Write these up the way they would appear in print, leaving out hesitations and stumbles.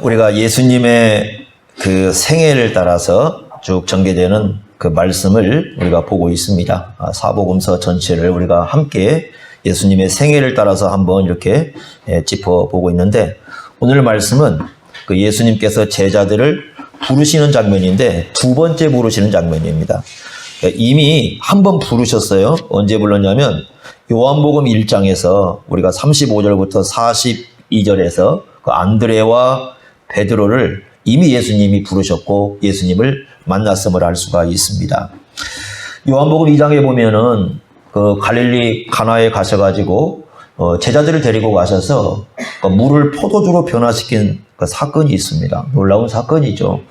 우리가 예수님의 그 생애를 따라서 쭉 전개되는 그 말씀을 우리가 보고 있습니다. 사복음서 전체를 우리가 함께 예수님의 생애를 따라서 한번 이렇게 짚어보고 있는데, 오늘 말씀은 그 예수님께서 제자들을 부르시는 장면인데 두 번째 부르시는 장면입니다. 이미 한 번 부르셨어요. 언제 불렀냐면 요한복음 1장에서 우리가 35절부터 42절에서 그 안드레와 베드로를 이미 예수님이 부르셨고 예수님을 만났음을 알 수가 있습니다. 요한복음 2장에 보면은 그 갈릴리 가나에 가셔가지고 제자들을 데리고 가셔서 그 물을 포도주로 변화시킨 그 사건이 있습니다. 놀라운 사건이죠.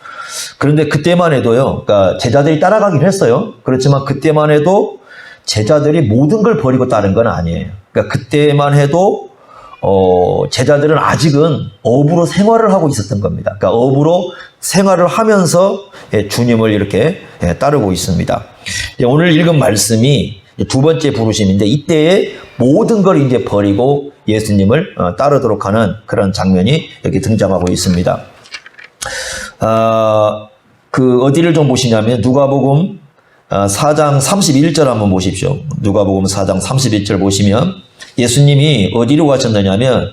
그런데 그때만 해도요, 그러니까 제자들이 따라가긴 했어요. 그렇지만 그때만 해도 제자들이 모든 걸 버리고 따른 건 아니에요. 그러니까 그때만 해도 제자들은 아직은 업으로 생활을 하고 있었던 겁니다. 그러니까 업으로 생활을 하면서 주님을 이렇게 따르고 있습니다. 오늘 읽은 말씀이 두 번째 부르심인데, 이때에 모든 걸 이제 버리고 예수님을 따르도록 하는 그런 장면이 여기 등장하고 있습니다. 그 어디를 좀 보시냐면 누가복음 4장 31절 한번 보십시오. 누가복음 4장 31절 보시면 예수님이 어디로 가셨느냐면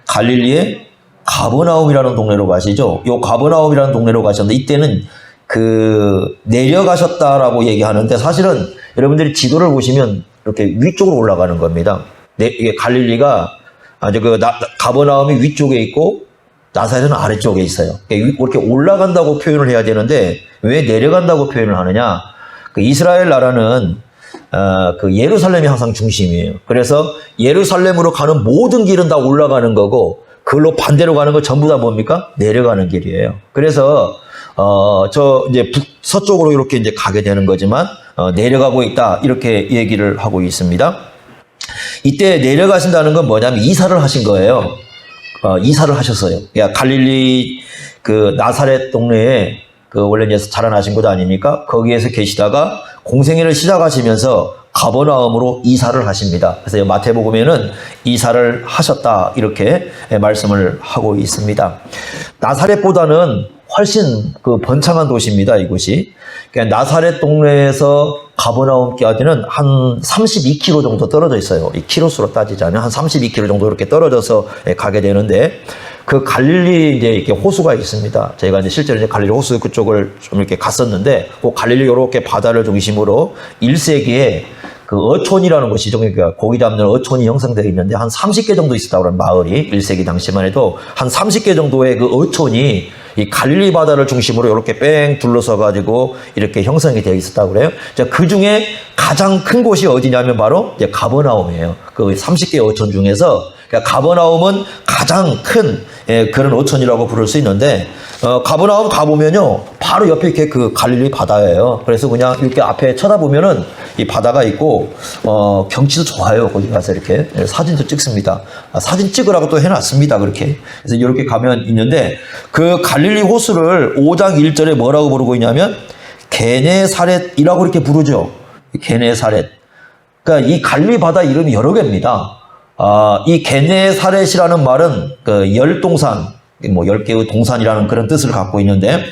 갈릴리의 가버나움이라는 동네로 가시죠. 요 가버나움이라는 동네로 가셨는데, 이때는 그 내려가셨다라고 얘기하는데 사실은 여러분들이 지도를 보시면 이렇게 위쪽으로 올라가는 겁니다. 이게 갈릴리가 아주 그 가버나움이 위쪽에 있고 나사렛은 아래쪽에 있어요. 이렇게 올라간다고 표현을 해야 되는데 왜 내려간다고 표현을 하느냐? 그 이스라엘 나라는 그 예루살렘이 항상 중심이에요. 그래서 예루살렘으로 가는 모든 길은 다 올라가는 거고, 그걸로 반대로 가는 거 전부 다 뭡니까? 내려가는 길이에요. 그래서 저 이제 서쪽으로 이렇게 이제 가게 되는 거지만 내려가고 있다, 이렇게 얘기를 하고 있습니다. 이때 내려가신다는 건 뭐냐면 이사를 하신 거예요. 이사를 하셨어요. 그러니까 갈릴리 그 나사렛 동네에 그 원래 이제 자라나신 곳 아닙니까? 거기에서 계시다가 공생애를 시작하시면서 가버나움으로 이사를 하십니다. 그래서 마태복음에는 이사를 하셨다, 이렇게 말씀을 하고 있습니다. 나사렛보다는 훨씬 그 번창한 도시입니다, 이곳이. 그러니까 나사렛 동네에서 가버나움까지는 한 32km 정도 떨어져 있어요. 이 키로수로 따지자면 한 32km 정도 이렇게 떨어져서 가게 되는데, 그 갈릴리 이제 이렇게 호수가 있습니다. 저희가 이제 실제로 이제 갈릴리 호수 그쪽을 좀 이렇게 갔었는데, 그 갈릴리 이렇게 바다를 중심으로 1세기에 그 어촌이라는 곳이죠. 그러니까 고기 잡는 어촌이 형성되어 있는데 한 30개 정도 있었다고 그런 마을이 1세기 당시만 해도 한 30개 정도의 그 어촌이 이 갈릴리 바다를 중심으로 이렇게 뺑 둘러서 가지고 이렇게 형성이 되어 있었다고 그래요. 그 중에 가장 큰 곳이 어디냐면 바로 이제 가버나움이에요. 그 30개 어촌 중에서 그러니까 가버나움은 가장 큰 그런 어촌이라고 부를 수 있는데, 가버나움 가보면요 바로 옆에 이렇게 그 갈릴리 바다예요. 그래서 그냥 이렇게 앞에 쳐다보면은 이 바다가 있고 경치도 좋아요. 거기 가서 이렇게 사진도 찍습니다. 사진 찍으라고 또 해놨습니다. 그렇게. 그래서 이렇게 가면 있는데, 그 갈릴리 호수를 5장 1절에 뭐라고 부르고 있냐면 게네사렛이라고 이렇게 부르죠. 게네사렛. 그러니까 이 갈릴리 바다 이름이 여러 개입니다. 이 게네사렛이라는 말은 그 열동산, 뭐 10개의 동산이라는 그런 뜻을 갖고 있는데,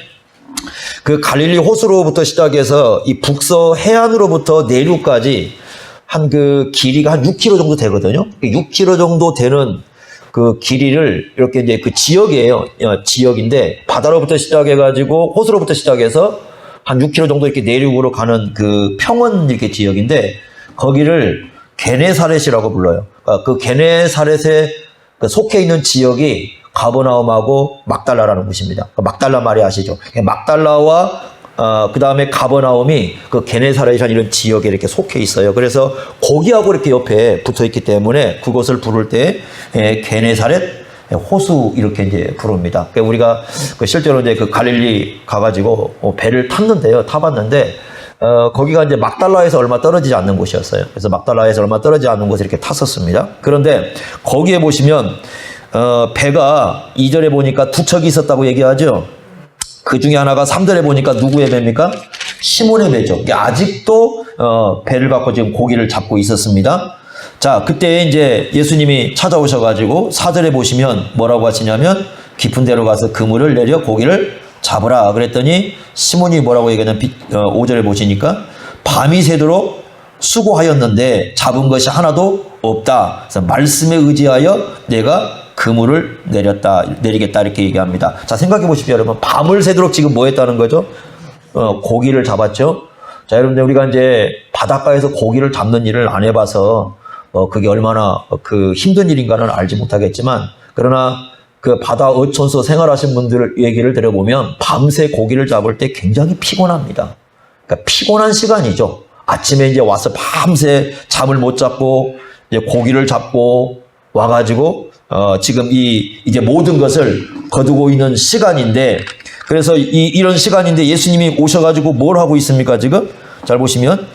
그 갈릴리 호수로부터 시작해서 이 북서 해안으로부터 내륙까지 한 그 길이가 한 6km 정도 되거든요. 6km 정도 되는 그 길이를 이렇게 이제 그 지역이에요. 지역인데 바다로부터 시작해가지고 호수로부터 시작해서 한 6km 정도 이렇게 내륙으로 가는 그 평원 이렇게 지역인데, 거기를 게네사렛이라고 불러요. 그 게네사렛에 속해 있는 지역이 가버나움하고 막달라라는 곳입니다. 막달라 말이 아시죠? 막달라와 그 다음에 가버나움이 그 게네사렛이라는 이런 지역에 이렇게 속해 있어요. 그래서 거기하고 이렇게 옆에 붙어 있기 때문에 그것을 부를 때 게네사렛 호수 이렇게 이제 부릅니다. 그러니까 우리가 실제로 이제 그 갈릴리 가가지고 배를 탔는데요, 타봤는데 거기가 이제 막달라에서 얼마 떨어지지 않는 곳이었어요. 그래서 막달라에서 얼마 떨어지지 않는 곳에 이렇게 탔었습니다. 그런데 거기에 보시면 배가 2절에 보니까 두 척이 있었다고 얘기하죠. 그 중에 하나가 3절에 보니까 누구의 배입니까? 시몬의 배죠. 아직도 배를 갖고 지금 고기를 잡고 있었습니다. 자, 그때 이제 예수님이 찾아오셔가지고 4절에 보시면 뭐라고 하시냐면 깊은 데로 가서 그물을 내려 고기를 잡으라. 그랬더니 시몬이 뭐라고 얘기하냐면 5절에 보시니까 밤이 새도록 수고하였는데 잡은 것이 하나도 없다. 그래서 말씀에 의지하여 내가 그물을 내리겠다 이렇게 얘기합니다. 자, 생각해 보십시오, 여러분. 밤을 새도록 지금 뭐 했다는 거죠? 고기를 잡았죠. 자, 여러분들 우리가 이제 바닷가에서 고기를 잡는 일을 안 해봐서 그게 얼마나 힘든 일인가는 알지 못하겠지만, 그러나 그 바다 어촌서 생활하신 분들 얘기를 들어보면 밤새 고기를 잡을 때 굉장히 피곤합니다. 그러니까 피곤한 시간이죠. 아침에 이제 와서 밤새 잠을 못 잡고 이제 고기를 잡고 와가지고 지금 이제 모든 것을 거두고 있는 시간인데, 그래서 이런 시간인데 예수님이 오셔가지고 뭘 하고 있습니까? 지금 잘 보시면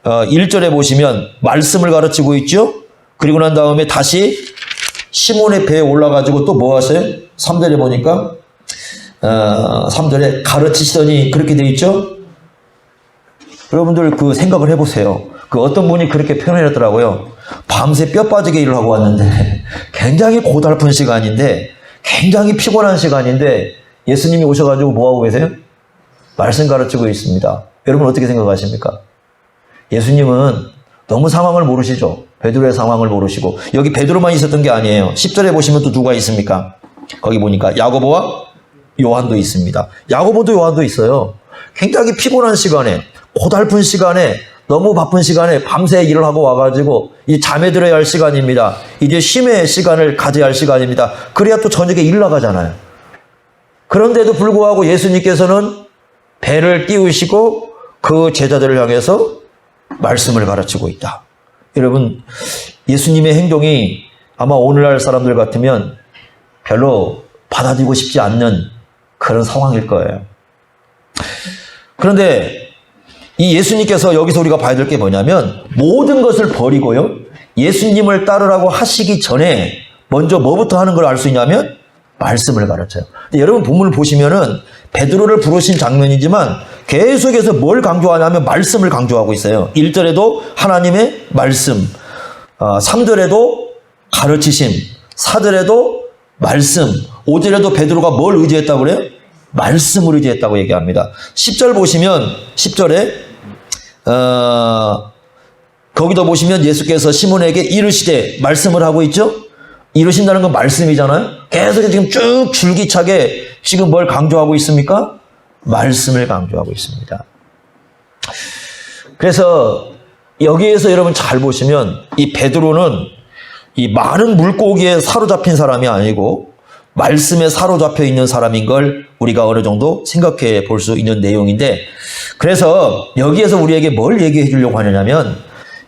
1절에 보시면 말씀을 가르치고 있죠. 그리고 난 다음에 다시 시몬의 배에 올라가지고 또 뭐 하세요? 3절에 보니까 3절에 가르치시더니 그렇게 돼 있죠. 여러분들 그 생각을 해보세요. 그 어떤 분이 그렇게 표현했더라고요. 밤새 뼈 빠지게 일을 하고 왔는데 굉장히 고달픈 시간인데, 굉장히 피곤한 시간인데 예수님이 오셔가지고 뭐 하고 계세요? 말씀 가르치고 있습니다. 여러분 어떻게 생각하십니까? 예수님은 너무 상황을 모르시죠. 베드로의 상황을 모르시고, 여기 베드로만 있었던 게 아니에요. 10절에 보시면 또 누가 있습니까? 거기 보니까 야고보와 요한도 있습니다. 야고보도 요한도 있어요. 굉장히 피곤한 시간에, 고달픈 시간에, 너무 바쁜 시간에 밤새 일을 하고 와가지고 이 잠에 들어야 할 시간입니다. 이제 쉼의 시간을 가져야 할 시간입니다. 그래야 또 저녁에 일 나가잖아요. 그런데도 불구하고 예수님께서는 배를 띄우시고 그 제자들을 향해서 말씀을 가르치고 있다. 여러분, 예수님의 행동이 아마 오늘날 사람들 같으면 별로 받아들이고 싶지 않는 그런 상황일 거예요. 그런데 이 예수님께서 여기서 우리가 봐야 될 게 뭐냐면, 모든 것을 버리고요, 예수님을 따르라고 하시기 전에 먼저 뭐부터 하는 걸 알 수 있냐면 말씀을 가르쳐요. 여러분 본문을 보시면은 베드로를 부르신 장면이지만 계속해서 뭘 강조하냐면 말씀을 강조하고 있어요. 1절에도 하나님의 말씀, 3절에도 가르치심, 4절에도 말씀, 5절에도 베드로가 뭘 의지했다고 그래요? 말씀을 의지했다고 얘기합니다. 10절 보시면 10절에 거기도 보시면 예수께서 시몬에게 이르시되, 말씀을 하고 있죠? 이르신다는 건 말씀이잖아요. 계속 지금 쭉 줄기차게 지금 뭘 강조하고 있습니까? 말씀을 강조하고 있습니다. 그래서 여기에서 여러분 잘 보시면 이 베드로는 이 많은 물고기에 사로잡힌 사람이 아니고 말씀에 사로잡혀 있는 사람인 걸 우리가 어느 정도 생각해 볼 수 있는 내용인데, 그래서 여기에서 우리에게 뭘 얘기해 주려고 하느냐면,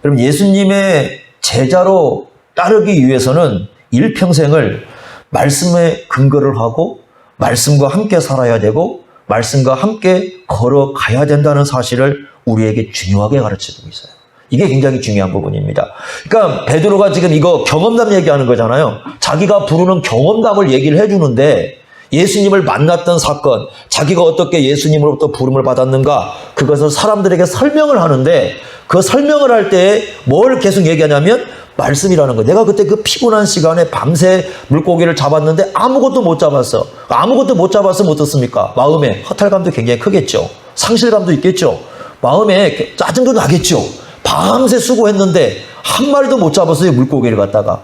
여러분 예수님의 제자로 따르기 위해서는 일평생을 말씀에 근거를 하고 말씀과 함께 살아야 되고 말씀과 함께 걸어가야 된다는 사실을 우리에게 중요하게 가르쳐주고 있어요. 이게 굉장히 중요한 부분입니다. 그러니까 베드로가 지금 이거 경험담 얘기하는 거잖아요. 자기가 부르는 경험담을 얘기를 해주는데, 예수님을 만났던 사건, 자기가 어떻게 예수님으로부터 부름을 받았는가, 그것을 사람들에게 설명을 하는데, 그 설명을 할 때 뭘 계속 얘기하냐면 말씀이라는 거예요. 내가 그때 그 피곤한 시간에 밤새 물고기를 잡았는데 아무것도 못 잡았어. 아무것도 못 잡았으면 어떻습니까? 마음에 허탈감도 굉장히 크겠죠. 상실감도 있겠죠. 마음에 짜증도 나겠죠. 밤새 수고했는데 한 마리도 못 잡았어요, 물고기를 갖다가.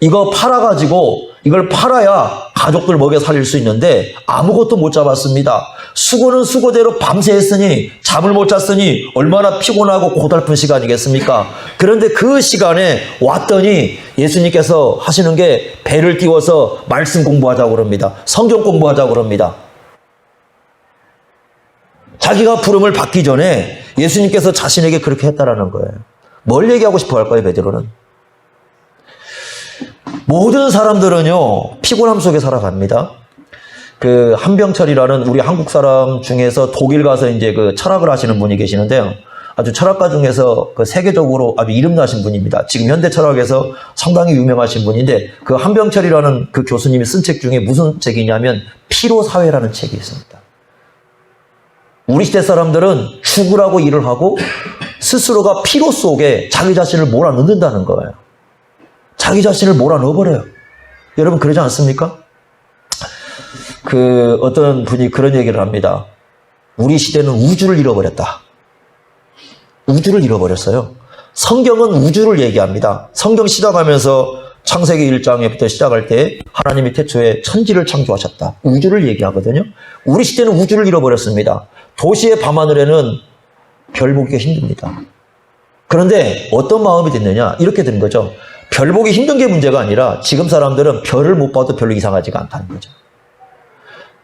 이거 팔아가지고, 이걸 팔아야 가족들 먹여 살릴 수 있는데 아무것도 못 잡았습니다. 수고는 수고대로 밤새 했으니, 잠을 못 잤으니 얼마나 피곤하고 고달픈 시간이겠습니까? 그런데 그 시간에 왔더니 예수님께서 하시는 게 배를 띄워서 말씀 공부하자고 그럽니다. 성경 공부하자고 그럽니다. 자기가 부름을 받기 전에 예수님께서 자신에게 그렇게 했다라는 거예요. 뭘 얘기하고 싶어 할까요, 베드로는? 모든 사람들은요, 피곤함 속에 살아갑니다. 그 한병철이라는 우리 한국 사람 중에서 독일 가서 이제 그 철학을 하시는 분이 계시는데요. 아주 철학가 중에서 그 세계적으로 아주 이름나신 분입니다. 지금 현대 철학에서 상당히 유명하신 분인데, 그 한병철이라는 그 교수님이 쓴 책 중에 무슨 책이냐면 피로사회라는 책이 있습니다. 우리 시대 사람들은 죽으라고 일을 하고 스스로가 피로 속에 자기 자신을 몰아넣는다는 거예요. 자기 자신을 몰아넣어버려요. 여러분 그러지 않습니까? 어떤 분이 그런 얘기를 합니다. 우리 시대는 우주를 잃어버렸다. 우주를 잃어버렸어요. 성경은 우주를 얘기합니다. 성경 시작하면서 창세기 1장부터 시작할 때 하나님이 태초에 천지를 창조하셨다. 우주를 얘기하거든요. 우리 시대는 우주를 잃어버렸습니다. 도시의 밤하늘에는 별 보기가 힘듭니다. 그런데 어떤 마음이 됐느냐? 이렇게 된 거죠. 별 보기 힘든 게 문제가 아니라 지금 사람들은 별을 못 봐도 별로 이상하지가 않다는 거죠.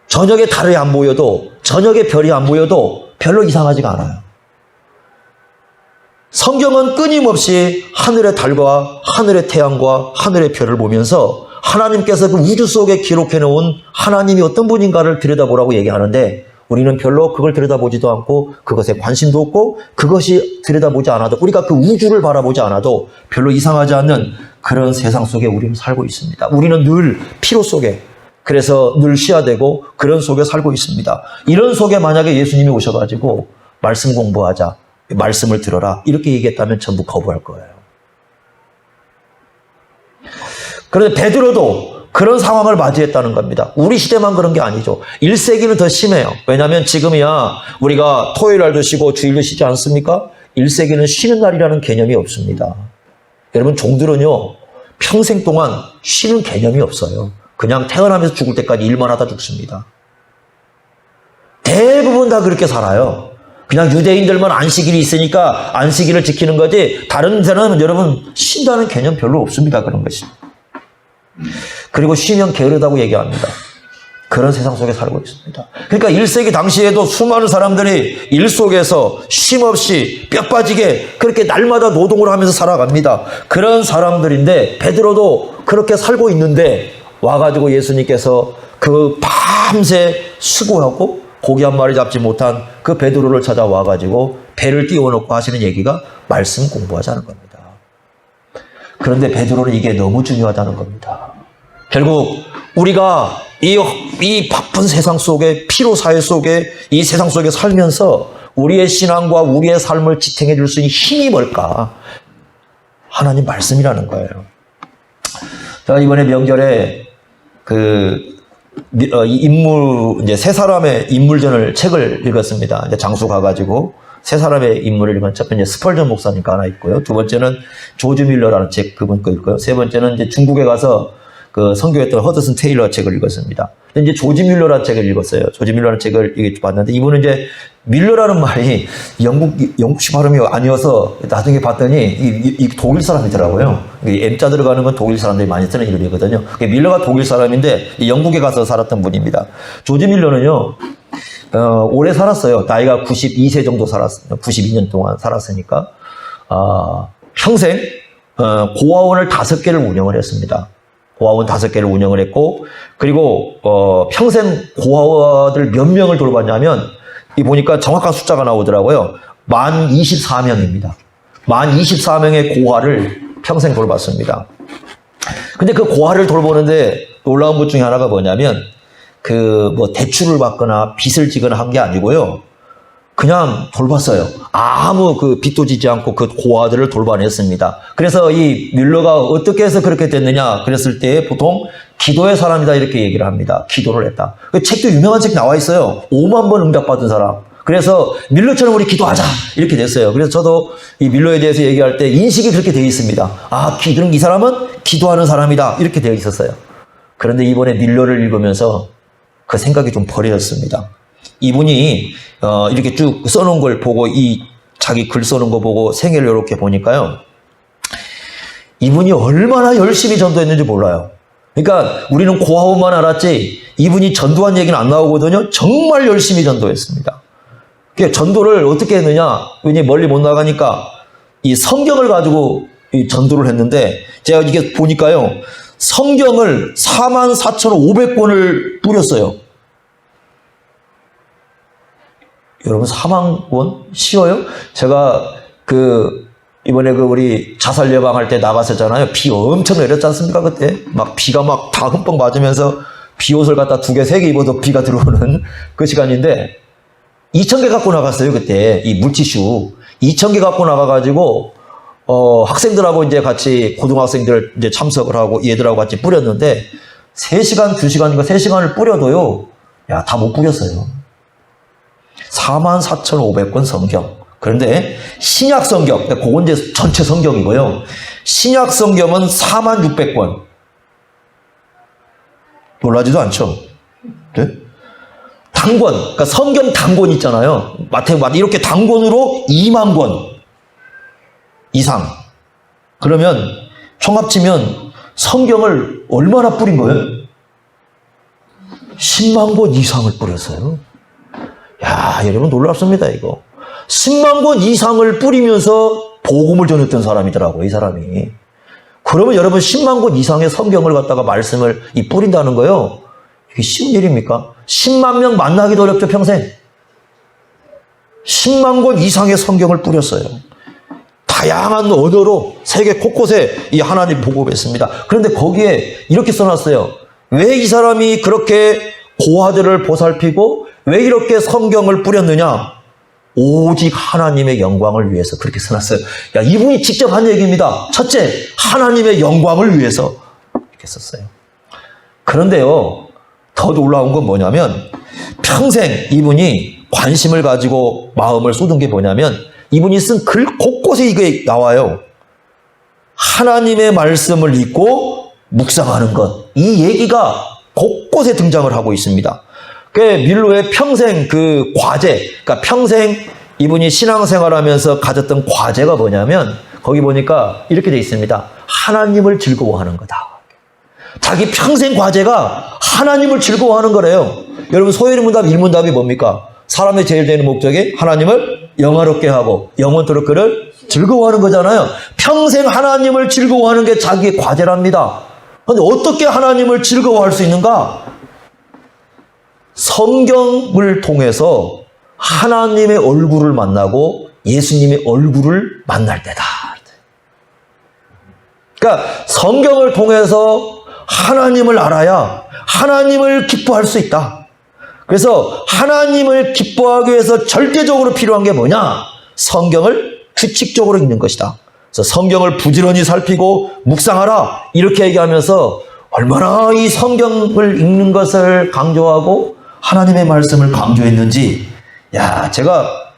저녁에 달이 안 보여도, 저녁에 별이 안 보여도 별로 이상하지가 않아요. 성경은 끊임없이 하늘의 달과 하늘의 태양과 하늘의 별을 보면서 하나님께서 그 우주 속에 기록해 놓은 하나님이 어떤 분인가를 들여다보라고 얘기하는데 우리는 별로 그걸 들여다보지도 않고 그것에 관심도 없고 그것이 들여다보지 않아도 우리가 그 우주를 바라보지 않아도 별로 이상하지 않는 그런 세상 속에 우리는 살고 있습니다. 우리는 늘 피로 속에 그래서 늘 쉬어야되고 그런 속에 살고 있습니다. 이런 속에 만약에 예수님이 오셔가지고 말씀 공부하자, 말씀을 들어라 이렇게 얘기했다면 전부 거부할 거예요. 그런데 베드로도 그런 상황을 맞이했다는 겁니다. 우리 시대만 그런 게 아니죠. 1세기는 더 심해요. 왜냐하면 지금이야 우리가 토요일 날도 쉬고 주일도 쉬지 않습니까? 1세기는 쉬는 날이라는 개념이 없습니다. 여러분 종들은요 평생 동안 쉬는 개념이 없어요. 그냥 태어나면서 죽을 때까지 일만 하다 죽습니다. 대부분 다 그렇게 살아요. 그냥 유대인들만 안식일이 있으니까 안식일을 지키는 거지 다른 데는 여러분 쉰다는 개념 별로 없습니다. 그런 것이. 그리고 쉬면 게으르다고 얘기합니다. 그런 세상 속에 살고 있습니다. 그러니까 1세기 당시에도 수많은 사람들이 일 속에서 쉼없이 뼈 빠지게 그렇게 날마다 노동을 하면서 살아갑니다. 그런 사람들인데 베드로도 그렇게 살고 있는데 와가지고 예수님께서 그 밤새 수고하고 고기 한 마리 잡지 못한 그 베드로를 찾아와가지고 배를 띄워놓고 하시는 얘기가 말씀 공부하자는 겁니다. 그런데 베드로는 이게 너무 중요하다는 겁니다. 결국 우리가 이 바쁜 세상 속에 피로 사회 속에 이 세상 속에 살면서 우리의 신앙과 우리의 삶을 지탱해 줄 수 있는 힘이 뭘까? 하나님 말씀이라는 거예요. 제가 이번에 명절에 이제 세 사람의 인물전을 책을 읽었습니다. 이제 장수 가가지고 세 사람의 인물을 읽은 첫 번째 스펄전 목사님 거 하나 있고요. 두 번째는 조지 밀러라는 책 그분 거 읽고요. 세 번째는 이제 중국에 가서 그 선교했던 허드슨 테일러 책을 읽었습니다. 근데 이제 조지 밀러라는 책을 읽었어요. 조지 밀러라는 책을 봤는데 이분은 이제 밀러라는 말이 영국식 발음이 아니어서 나중에 봤더니 이 독일 사람이더라고요. M자 들어가는 건 독일 사람들이 많이 쓰는 이름이거든요. 밀러가 독일 사람인데 영국에 가서 살았던 분입니다. 조지 밀러는요, 오래 살았어요. 나이가 92세 정도 살았어요. 92년 동안 살았으니까. 평생, 고아원을 5개를 운영을 했습니다. 고아원 5개를 운영을 했고, 그리고, 평생 고아원들 몇 명을 돌봤냐면, 이 보니까 정확한 숫자가 나오더라고요. 만 24명입니다. 만 24명의 고아를 평생 돌봤습니다. 근데 그 고아를 돌보는데 놀라운 것 중에 하나가 뭐냐면, 대출을 받거나 빚을 지거나 한 게 아니고요. 그냥 돌봤어요. 아무 빚도 지지 않고 그 고아들을 돌봐냈습니다. 그래서 이 뮬러가 어떻게 해서 그렇게 됐느냐 그랬을 때 보통 기도의 사람이다 이렇게 얘기를 합니다. 기도를 했다. 그 책도 유명한 책 나와 있어요. 5만 번 응답받은 사람. 그래서 밀러처럼 우리 기도하자 이렇게 됐어요. 그래서 저도 이 밀러에 대해서 얘기할 때 인식이 그렇게 되어 있습니다. 이 사람은 기도하는 사람이다 이렇게 되어 있었어요. 그런데 이번에 밀러를 읽으면서 그 생각이 좀 버려졌습니다. 이분이 이렇게 쭉 써놓은 걸 보고 자기 글 써놓은 거 보고 생애를 이렇게 보니까요. 이분이 얼마나 열심히 전도했는지 몰라요. 그러니까 우리는 고아원만 알았지 이분이 전도한 얘기는 안 나오거든요. 정말 열심히 전도했습니다. 전도를 어떻게 했느냐? 왜냐 멀리 못 나가니까 이 성경을 가지고 전도를 했는데 제가 이게 보니까요. 성경을 44,500권을 뿌렸어요. 여러분 4만 권? 쉬워요? 제가 이번에 우리 자살 예방할 때 나갔었잖아요. 비 엄청 내렸지 않습니까? 그때 비가 다 흠뻑 맞으면서 비옷을 갖다 2개, 3개 입어도 비가 들어오는 그 시간인데 2,000개 갖고 나갔어요. 그때 이 물티슈 2,000개 갖고 나가가지고 학생들하고 이제 같이 고등학생들 이제 참석을 하고 얘들하고 같이 뿌렸는데 3시간, 2시간인가 3시간을 뿌려도요. 야, 다 못 뿌렸어요. 44,500권 성경. 그런데 신약 성경, 그건 이제 전체 성경이고요. 신약 성경은 46,600권. 놀라지도 않죠? 네? 단권, 그러니까 성경 단권 있잖아요. 마태복음 이렇게 단권으로 2만 권 이상. 그러면 총합치면 성경을 얼마나 뿌린 거예요? 10만 권 이상을 뿌렸어요. 야, 여러분 놀랍습니다, 이거. 10만 권 이상을 뿌리면서 복음을 전했던 사람이더라고요, 이 사람이. 그러면 여러분 10만 권 이상의 성경을 갖다가 말씀을 뿌린다는 거요. 이게 쉬운 일입니까? 10만 명 만나기도 어렵죠, 평생. 10만 권 이상의 성경을 뿌렸어요. 다양한 언어로 세계 곳곳에 이 하나님 복음했습니다. 그런데 거기에 이렇게 써놨어요. 왜 이 사람이 그렇게 고아들을 보살피고 왜 이렇게 성경을 뿌렸느냐? 오직 하나님의 영광을 위해서 그렇게 써놨어요. 야, 이분이 직접 한 얘기입니다. 첫째, 하나님의 영광을 위해서 이렇게 썼어요. 그런데요, 더 놀라운 건 뭐냐면 평생 이분이 관심을 가지고 마음을 쏟은 게 뭐냐면 이분이 쓴 글 곳곳에 이게 나와요. 하나님의 말씀을 읽고 묵상하는 것. 이 얘기가 곳곳에 등장을 하고 있습니다. 그 밀로의 평생 그 과제, 그러니까 평생 이분이 신앙생활하면서 가졌던 과제가 뭐냐면 거기 보니까 이렇게 돼 있습니다. 하나님을 즐거워하는 거다. 자기 평생 과제가 하나님을 즐거워하는 거래요. 여러분 소요일문답, 일문답이 뭡니까? 사람의 제일 되는 목적이 하나님을 영화롭게 하고 영원토록 그를 즐거워하는 거잖아요. 평생 하나님을 즐거워하는 게 자기의 과제랍니다. 그런데 어떻게 하나님을 즐거워할 수 있는가? 성경을 통해서 하나님의 얼굴을 만나고 예수님의 얼굴을 만날 때다. 그러니까 성경을 통해서 하나님을 알아야 하나님을 기뻐할 수 있다. 그래서 하나님을 기뻐하기 위해서 절대적으로 필요한 게 뭐냐? 성경을 규칙적으로 읽는 것이다. 그래서 성경을 부지런히 살피고 묵상하라 이렇게 얘기하면서 얼마나 이 성경을 읽는 것을 강조하고 하나님의 말씀을 강조했는지, 야, 제가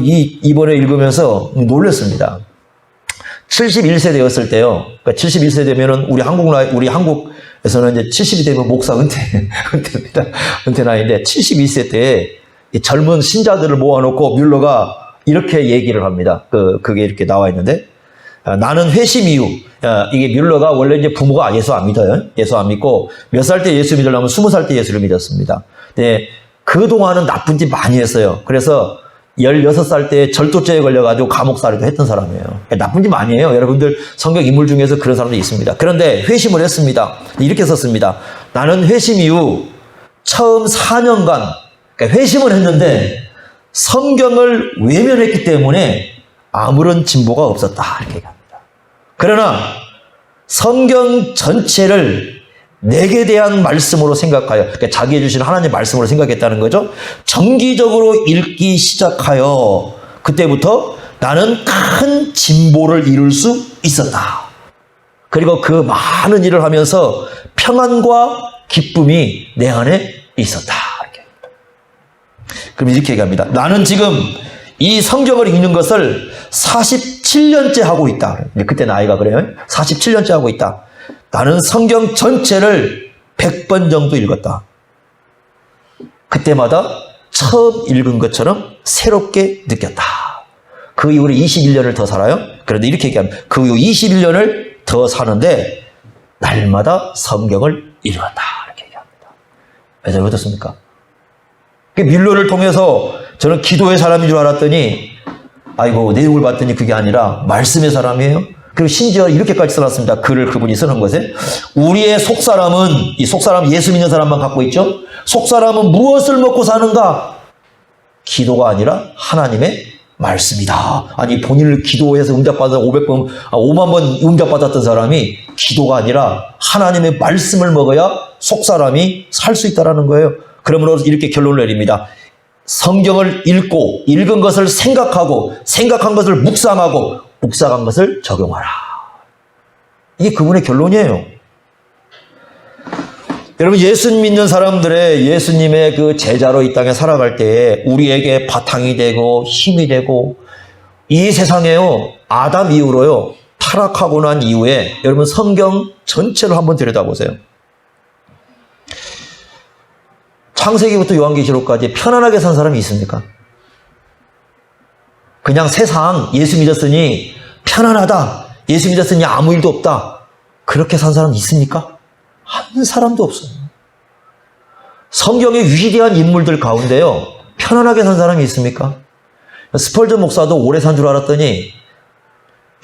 이번에 읽으면서 놀랐습니다. 71세 되었을 때요. 그러니까 71세 되면은 우리 한국에서는 이제 70이 되면 목사 은퇴입니다. 은퇴 나이인데 72세 때 젊은 신자들을 모아놓고 뮬러가 이렇게 얘기를 합니다. 그게 이렇게 나와 있는데, 나는 회심 이후, 이게 뮬러가 원래 이제 부모가 예수 안 믿어요. 예수 안 믿고 몇 살 때 예수 믿으려면 20살 때 예수를 믿었습니다. 근데 그동안은 나쁜 짓 많이 했어요. 그래서 16살 때 절도죄에 걸려가지고 감옥살이도 했던 사람이에요. 나쁜 짓 많이 해요. 여러분들 성경 인물 중에서 그런 사람도 있습니다. 그런데 회심을 했습니다. 이렇게 썼습니다. 나는 회심 이후 처음 4년간 그러니까 회심을 했는데 성경을 외면했기 때문에 아무런 진보가 없었다. 이렇게 얘기합니다. 그러나 성경 전체를 내게 대한 말씀으로 생각하여, 그러니까 자기에 주신 하나님의 말씀으로 생각했다는 거죠. 정기적으로 읽기 시작하여 그때부터 나는 큰 진보를 이룰 수 있었다. 그리고 그 많은 일을 하면서 평안과 기쁨이 내 안에 있었다. 그럼 이렇게 얘기합니다. 나는 지금 이 성경을 읽는 것을 47년째 하고 있다. 그때 나이가 그래요. 47년째 하고 있다. 나는 성경 전체를 100번 정도 읽었다. 그때마다 처음 읽은 것처럼 새롭게 느꼈다. 그 이후로 21년을 더 살아요. 그런데 이렇게 얘기합니다. 그 이후 21년을 더 사는데 날마다 성경을 읽었다. 이렇게 얘기합니다. 여러분 어떻습니까? 뮬러를 통해서 저는 기도의 사람인 줄 알았더니 아이고 내용을 봤더니 그게 아니라 말씀의 사람이에요. 그리고 심지어 이렇게까지 써놨습니다. 글을 그분이 쓰는 것에 우리의 속사람은, 이 속사람 예수 믿는 사람만 갖고 있죠. 속사람은 무엇을 먹고 사는가? 기도가 아니라 하나님의 말씀이다. 아니 본인을 기도해서 응답받아 5만 번 응답받았던 사람이 기도가 아니라 하나님의 말씀을 먹어야 속사람이 살 수 있다는 거예요. 그러므로 이렇게 결론을 내립니다. 성경을 읽고 읽은 것을 생각하고 생각한 것을 묵상하고 묵상한 것을 적용하라. 이게 그분의 결론이에요. 여러분, 예수 믿는 사람들의 예수님의 그 제자로 이 땅에 살아갈 때에 우리에게 바탕이 되고 힘이 되고, 이 세상에요, 아담 이후로요, 타락하고 난 이후에 여러분 성경 전체를 한번 들여다보세요. 창세기부터 요한계시록까지 편안하게 산 사람이 있습니까? 그냥 세상 예수 믿었으니 편안하다, 예수 믿었으니 아무 일도 없다, 그렇게 산 사람 있습니까? 한 사람도 없어요. 성경의 위대한 인물들 가운데요, 편안하게 산 사람이 있습니까? 스펄전 목사도 오래 산 줄 알았더니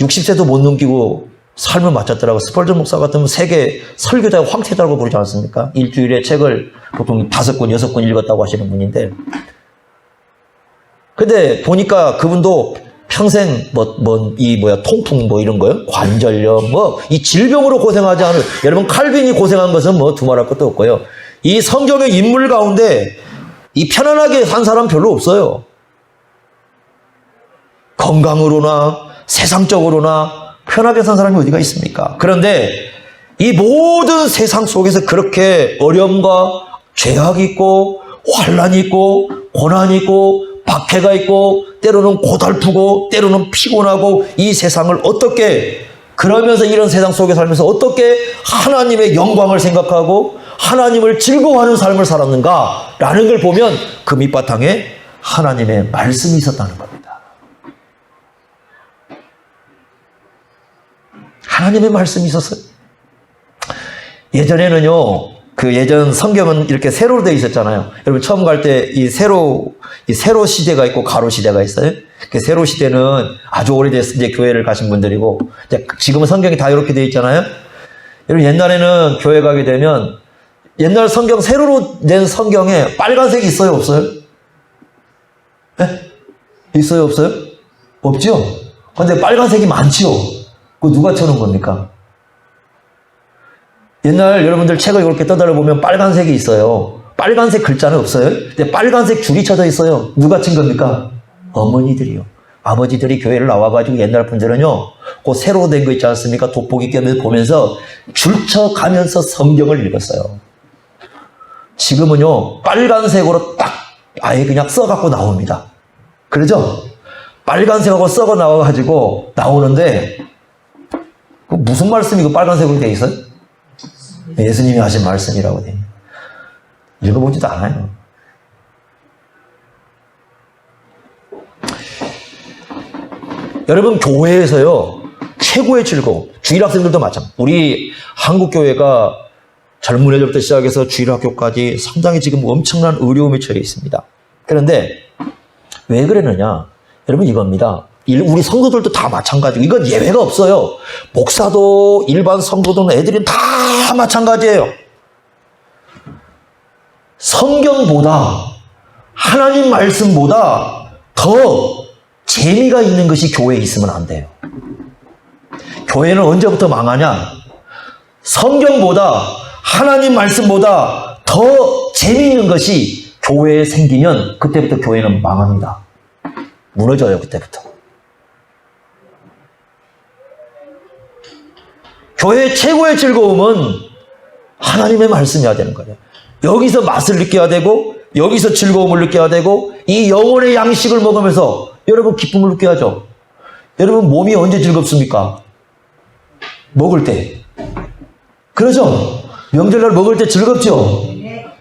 60세도 못 넘기고 삶을 마쳤더라고. 스펄전 목사 같으면 세계 설교자의 황태자라고 부르지 않습니까? 일주일에 책을 보통 5권, 6권 읽었다고 하시는 분인데, 근데 보니까 그분도 평생 통풍 이런 거요? 관절염, 이 질병으로 고생하지 않은, 여러분, 칼빈이 고생한 것은 두말할 것도 없고요. 이 성경의 인물 가운데 이 편안하게 산 사람 별로 없어요. 건강으로나 세상적으로나 편하게 산 사람이 어디가 있습니까? 그런데 이 모든 세상 속에서 그렇게 어려움과 죄악이 있고 환난이 있고 고난이 있고 박해가 있고 때로는 고달프고 때로는 피곤하고, 이 세상을 어떻게, 그러면서 이런 세상 속에 살면서 어떻게 하나님의 영광을 생각하고 하나님을 즐거워하는 삶을 살았는가라는 걸 보면 그 밑바탕에 하나님의 말씀이 있었다는 겁니다. 하나님의 말씀이 있었어요. 예전에는요, 예전 성경은 이렇게 세로로 되어 있었잖아요. 여러분, 처음 갈 때 이 세로 시대가 있고 가로 시대가 있어요. 그 세로 시대는 아주 오래됐을 때 교회를 가신 분들이고, 지금은 성경이 다 이렇게 되어 있잖아요. 여러분, 옛날에는 교회 가게 되면 옛날 성경, 세로로 된 성경에 빨간색이 있어요, 없어요? 네? 있어요, 없어요? 없죠? 근데 빨간색이 많지요. 그거 누가 쳐놓은 겁니까? 옛날 여러분들 책을 이렇게 떠들어보면 빨간색이 있어요. 빨간색 글자는 없어요. 근데 빨간색 줄이 쳐져 있어요. 누가 친 겁니까? 어머니들이요. 아버지들이 교회를 나와가지고, 옛날 분들은요, 그 새로 된 거 있지 않습니까? 돋보기 보면서 줄쳐가면서 성경을 읽었어요. 지금은요, 빨간색으로 딱 아예 그냥 써갖고 나옵니다. 그러죠? 빨간색하고 써가 나와가지고 나오는데, 그 무슨 말씀이 빨간색으로 되어 있어요? 예수님이 하신 말씀이라고 돼요. 읽어보지도 않아요. 여러분, 교회에서요, 최고의 즐거움, 주일학생들도 마찬가지. 우리 한국교회가 젊은 애들부터 시작해서 주일학교까지 상당히 지금 엄청난 어려움에 처해 있습니다. 그런데 왜 그러느냐? 여러분, 이겁니다. 우리 성도들도 다 마찬가지고, 이건 예외가 없어요. 목사도 일반 성도도 애들이 다 마찬가지예요. 성경보다, 하나님 말씀보다 더 재미가 있는 것이 교회에 있으면 안 돼요. 교회는 언제부터 망하냐? 성경보다, 하나님 말씀보다 더 재미있는 것이 교회에 생기면 그때부터 교회는 망합니다. 무너져요, 그때부터. 교회의 최고의 즐거움은 하나님의 말씀이어야 되는 거예요. 여기서 맛을 느껴야 되고, 여기서 즐거움을 느껴야 되고, 이 영혼의 양식을 먹으면서 여러분 기쁨을 느껴야죠. 여러분, 몸이 언제 즐겁습니까? 먹을 때. 그러죠? 명절날 먹을 때 즐겁죠?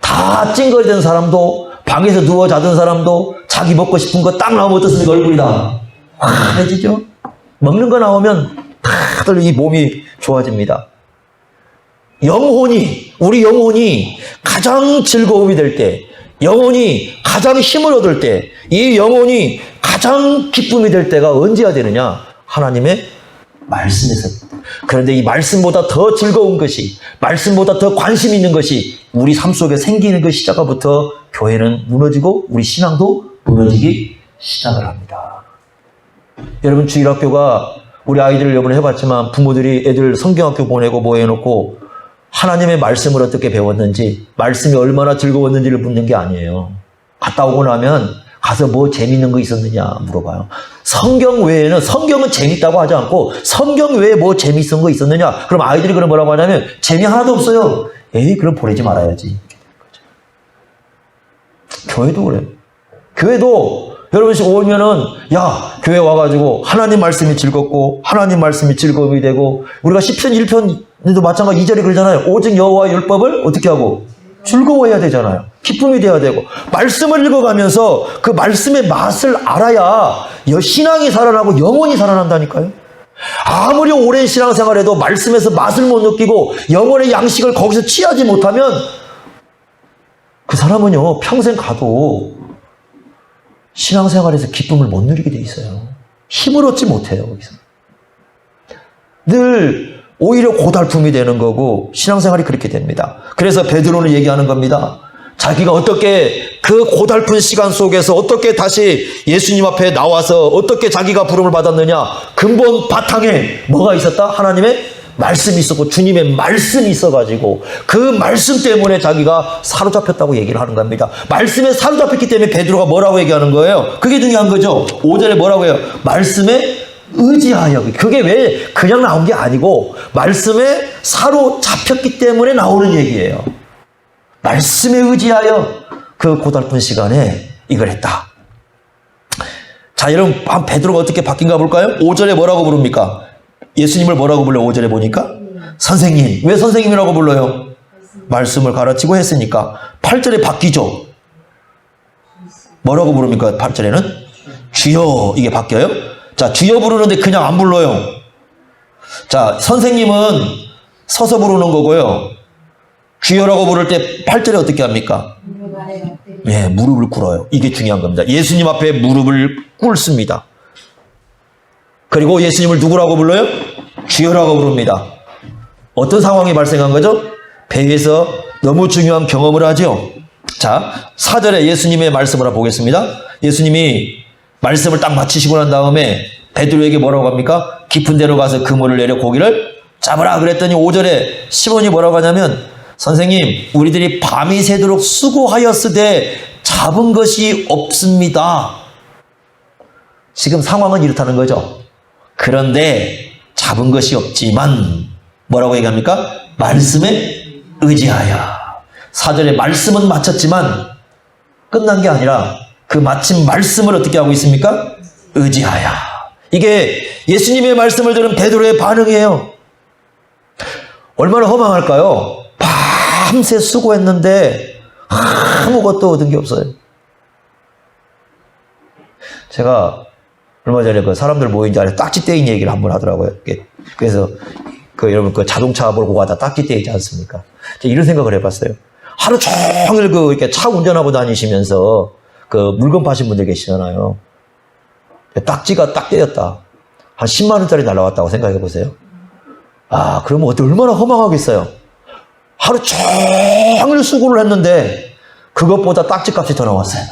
다 찡거리던 사람도, 방에서 누워 자던 사람도 자기 먹고 싶은 거 딱 나오면 어떻습니까? 얼굴이 다 환해지죠? 먹는 거 나오면 다들 이 몸이 좋아집니다. 우리 영혼이 가장 즐거움이 될 때, 영혼이 가장 힘을 얻을 때, 이 영혼이 가장 기쁨이 될 때가 언제야 되느냐? 하나님의 말씀에서. 그런데 이 말씀보다 더 즐거운 것이, 말씀보다 더 관심 있는 것이 우리 삶 속에 생기는 그 시작부터 교회는 무너지고 우리 신앙도 무너지기 시작을 합니다. 여러분, 주일학교가 우리 아이들을 이번에 해봤지만 부모들이 애들 성경학교 보내고 뭐 해놓고 하나님의 말씀을 어떻게 배웠는지, 말씀이 얼마나 즐거웠는지를 묻는 게 아니에요. 갔다 오고 나면 가서 뭐 재밌는 거 있었느냐 물어봐요. 성경 외에는, 성경은 재밌다고 하지 않고 성경 외에 뭐 재밌은 거 있었느냐? 그럼 아이들이 그럼 뭐라고 하냐면 재미 하나도 없어요. 에이, 그럼 보내지 말아야지. 교회도 그래요. 교회도 여러분씩 오면은, 야, 교회 와가지고 하나님 말씀이 즐겁고 하나님 말씀이 즐거움이 되고, 우리가 10편 1편도 마찬가지 2절에 그러잖아요. 오직 여호와의 율법을 어떻게 하고? 즐거워해야 되잖아요. 기쁨이 돼야 되고, 말씀을 읽어가면서 그 말씀의 맛을 알아야 신앙이 살아나고 영혼이 살아난다니까요. 아무리 오랜 신앙생활해도 말씀에서 맛을 못 느끼고 영혼의 양식을 거기서 취하지 못하면 그 사람은요, 평생 가도 신앙생활에서 기쁨을 못 누리게 돼 있어요. 힘을 얻지 못해요, 거기서. 늘 오히려 고달픔이 되는 거고 신앙생활이 그렇게 됩니다. 그래서 베드로는 얘기하는 겁니다. 자기가 어떻게 그 고달픈 시간 속에서 어떻게 다시 예수님 앞에 나와서 어떻게 자기가 부름을 받았느냐. 근본 바탕에 뭐가 있었다? 하나님의 말씀이 있었고 주님의 말씀이 있어가지고 그 말씀 때문에 자기가 사로잡혔다고 얘기를 하는 겁니다. 말씀에 사로잡혔기 때문에 베드로가 뭐라고 얘기하는 거예요? 그게 중요한 거죠. 5절에 뭐라고 해요? 말씀에 의지하여. 그게 왜 그냥 나온 게 아니고 말씀에 사로잡혔기 때문에 나오는 얘기예요. 말씀에 의지하여 그 고달픈 시간에 이걸 했다. 자, 여러분, 베드로가 어떻게 바뀐가 볼까요? 5절에 뭐라고 부릅니까? 예수님을 뭐라고 불러요? 5절에 보니까 선생님. 왜 선생님이라고 불러요? 말씀을 가르치고 했으니까. 8절에 바뀌죠. 뭐라고 부릅니까? 8절에는 주여. 이게 바뀌어요. 자, 주여 부르는데 그냥 안 불러요. 자, 선생님은 서서 부르는 거고요. 주여라고 부를 때 8절에 어떻게 합니까? 예, 무릎을 꿇어요. 이게 중요한 겁니다. 예수님 앞에 무릎을 꿇습니다. 그리고 예수님을 누구라고 불러요? 주여라고 부릅니다. 어떤 상황이 발생한 거죠? 배에서 너무 중요한 경험을 하죠. 자, 4절에 예수님의 말씀을 보겠습니다. 예수님이 말씀을 딱 마치시고 난 다음에 베드로에게 뭐라고 합니까? 깊은 데로 가서 그물을 내려 고기를 잡으라 그랬더니 5절에 시몬이 뭐라고 하냐면 선생님, 우리들이 밤이 새도록 수고하였으되 잡은 것이 없습니다. 지금 상황은 이렇다는 거죠. 그런데 잡은 것이 없지만 뭐라고 얘기합니까? 말씀에 의지하여. 4절에 말씀은 마쳤지만 끝난 게 아니라 그 마친 말씀을 어떻게 하고 있습니까? 의지하여. 이게 예수님의 말씀을 들은 베드로의 반응이에요. 얼마나 허망할까요? 밤새 수고했는데 아무것도 얻은 게 없어요. 제가 얼마 전에 그 사람들 모인 자리에 딱지떼인 얘기를 한번 하더라고요. 그래서 여러분 그 자동차 몰고 가다 딱지떼이지 않습니까? 제가 이런 생각을 해봤어요. 하루 종일 이렇게 차 운전하고 다니시면서 그 물건 파신 분들 계시잖아요. 딱지가 딱 떼였다. 한 10만 원짜리 날라왔다고 생각해 보세요. 아, 그러면 얼마나 허망하겠어요. 하루 종일 수고를 했는데 그것보다 딱지값이 더 나왔어요.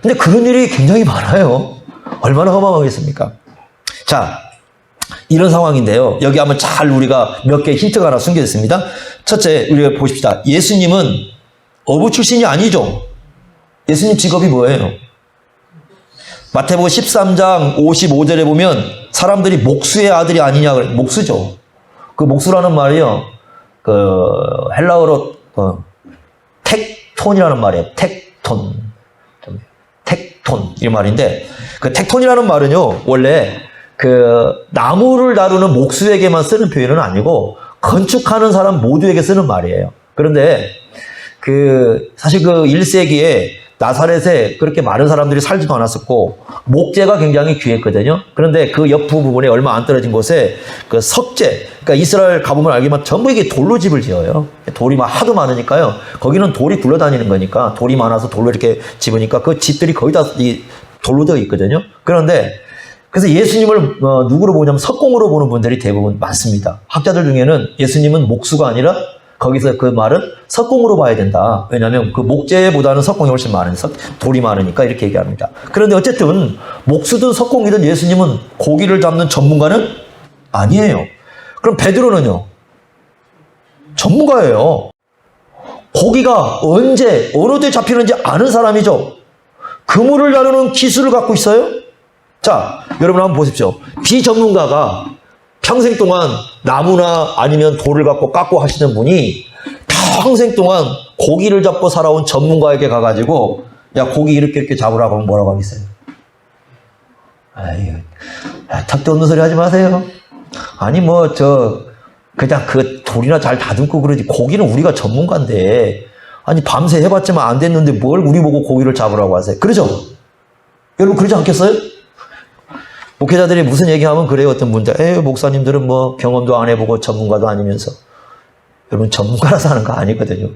근데 그런 일이 굉장히 많아요. 얼마나 허망하겠습니까? 자, 이런 상황인데요. 여기 한번 잘 우리가 몇 개 힌트가 하나 숨겨졌습니다. 첫째, 우리가 보십시다. 예수님은 어부 출신이 아니죠. 예수님 직업이 뭐예요? 마태복음 13장 55절에 보면 사람들이 목수의 아들이 아니냐 그래. 목수죠. 그 목수라는 말이요. 그 헬라어로 텍톤이라는 말이에요. 텍톤 이 말인데 그 텍톤이라는 말은요. 원래 그 나무를 다루는 목수에게만 쓰는 표현은 아니고 건축하는 사람 모두에게 쓰는 말이에요. 그런데 사실 그 1세기에 나사렛에 그렇게 많은 사람들이 살지도 않았었고 목재가 굉장히 귀했거든요. 그런데 그 옆 부분에 얼마 안 떨어진 곳에 그 석재, 그러니까 이스라엘 가보면 알겠지만 전부 이게 돌로 집을 지어요. 돌이 하도 많으니까요. 거기는 돌이 굴러다니는 거니까 돌이 많아서 돌로 이렇게 집으니까 그 집들이 거의 다 이 돌로 되어 있거든요. 그런데 그래서 예수님을 누구로 보냐면 석공으로 보는 분들이 대부분 많습니다. 학자들 중에는 예수님은 목수가 아니라 거기서 그 말은 석공으로 봐야 된다. 왜냐하면 그 목재보다는 석공이 훨씬 돌이 많으니까 이렇게 얘기합니다. 그런데 어쨌든 목수든 석공이든 예수님은 고기를 잡는 전문가는 아니에요. 그럼 베드로는요? 전문가예요. 고기가 언제 어느 때 잡히는지 아는 사람이죠. 그물을 다루는 기술을 갖고 있어요? 자, 여러분 한번 보십시오. 비전문가가 평생 동안 나무나 아니면 돌을 갖고 깎고 하시는 분이 평생 동안 고기를 잡고 살아온 전문가에게 가가지고 야, 고기 이렇게 잡으라고 하면 뭐라고 하겠어요? 아유, 턱도 없는 소리 하지 마세요. 아니 그냥 그 돌이나 잘 다듬고 그러지, 고기는 우리가 전문가인데, 아니 밤새 해봤지만 안 됐는데 뭘 우리 보고 고기를 잡으라고 하세요? 그러죠? 여러분 그러지 않겠어요? 목회자들이 무슨 얘기하면 그래요. 어떤 분들, 목사님들은 뭐 경험도 안 해보고 전문가도 아니면서. 여러분 전문가라서 하는 거 아니거든요.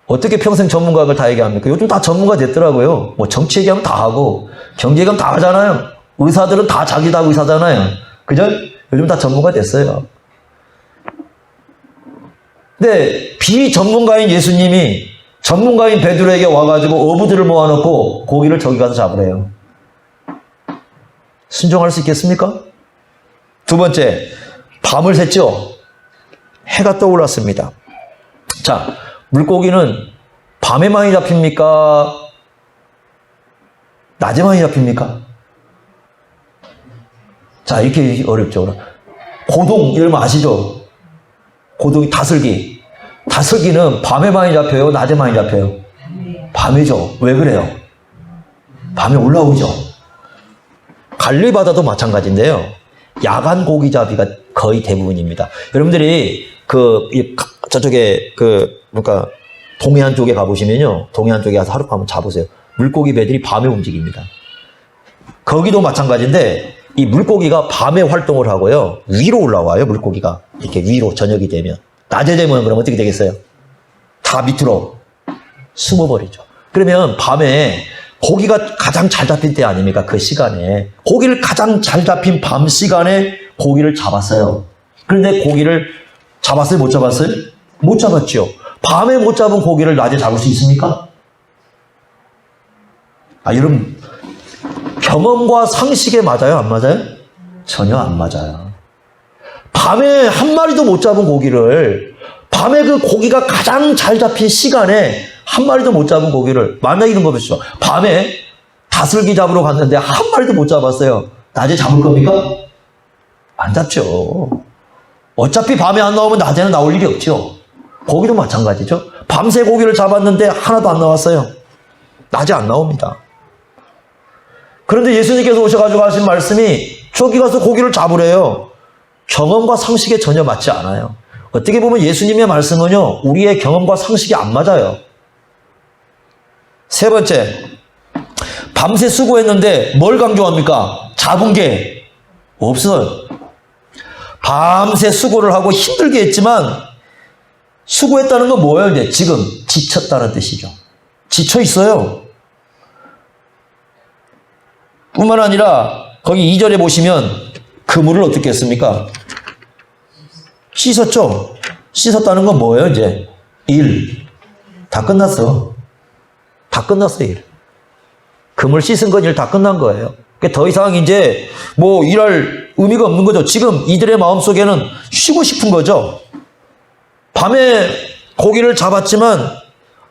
어떻게 평생 전문가를 다 얘기합니까? 요즘 다 전문가 됐더라고요. 뭐 정치 얘기하면 다 하고, 경제 얘기하면 다 하잖아요. 의사들은 다 자기 다 의사잖아요. 그죠? 요즘 다 전문가 됐어요. 근데 비전문가인 예수님이 전문가인 베드로에게 와가지고 어부들을 모아놓고 고기를 저기 가서 잡으래요. 순종할 수 있겠습니까? 두 번째, 밤을 샜죠. 해가 떠올랐습니다. 자, 물고기는 밤에 많이 잡힙니까? 낮에 많이 잡힙니까? 자, 이렇게 어렵죠. 고동, 여러분 아시죠? 고동이 다슬기. 다슬기는 밤에 많이 잡혀요? 낮에 많이 잡혀요? 밤이죠. 왜 그래요? 밤에 올라오죠. 갈릴리 바다도 마찬가지인데요. 야간 고기잡이가 거의 대부분입니다. 여러분들이 저쪽에 그러니까 동해안 쪽에 가보시면요. 동해안 쪽에 가서 하룻밤 잡으세요. 물고기 배들이 밤에 움직입니다. 거기도 마찬가지인데 이 물고기가 밤에 활동을 하고요. 위로 올라와요. 물고기가. 이렇게 위로 저녁이 되면. 낮에 되면 그럼 어떻게 되겠어요? 다 밑으로 숨어버리죠. 그러면 밤에 고기가 가장 잘 잡힌 때 아닙니까? 그 시간에. 고기를 가장 잘 잡힌 밤 시간에 고기를 잡았어요. 그런데 고기를 잡았어요? 못 잡았어요? 못 잡았죠. 밤에 못 잡은 고기를 낮에 잡을 수 있습니까? 여러분, 경험과 상식에 맞아요? 안 맞아요? 전혀 안 맞아요. 밤에 한 마리도 못 잡은 고기를, 밤에 그 고기가 가장 잘 잡힌 시간에 한 마리도 못 잡은 고기를, 만약에 이런 거 보시죠. 밤에 다슬기 잡으러 갔는데 한 마리도 못 잡았어요. 낮에 잡을 겁니까? 안 잡죠. 어차피 밤에 안 나오면 낮에는 나올 일이 없죠. 고기도 마찬가지죠. 밤새 고기를 잡았는데 하나도 안 나왔어요. 낮에 안 나옵니다. 그런데 예수님께서 오셔가지고 하신 말씀이 저기 가서 고기를 잡으래요. 경험과 상식에 전혀 맞지 않아요. 어떻게 보면 예수님의 말씀은요, 우리의 경험과 상식이 안 맞아요. 세 번째, 밤새 수고했는데 뭘 강조합니까? 잡은 게 없어요. 밤새 수고를 하고 힘들게 했지만 수고했다는 건 뭐예요? 이제 지금 지쳤다는 뜻이죠. 지쳐 있어요. 뿐만 아니라 거기 2절에 보시면 그물을 어떻게 했습니까? 씻었죠. 씻었다는 건 뭐예요? 이제 일 다 끝났어. 다 끝났어. 일. 그물 씻은 건 일 다 끝난 거예요. 더 이상 이제 뭐 일할 의미가 없는 거죠. 지금 이들의 마음속에는 쉬고 싶은 거죠. 밤에 고기를 잡았지만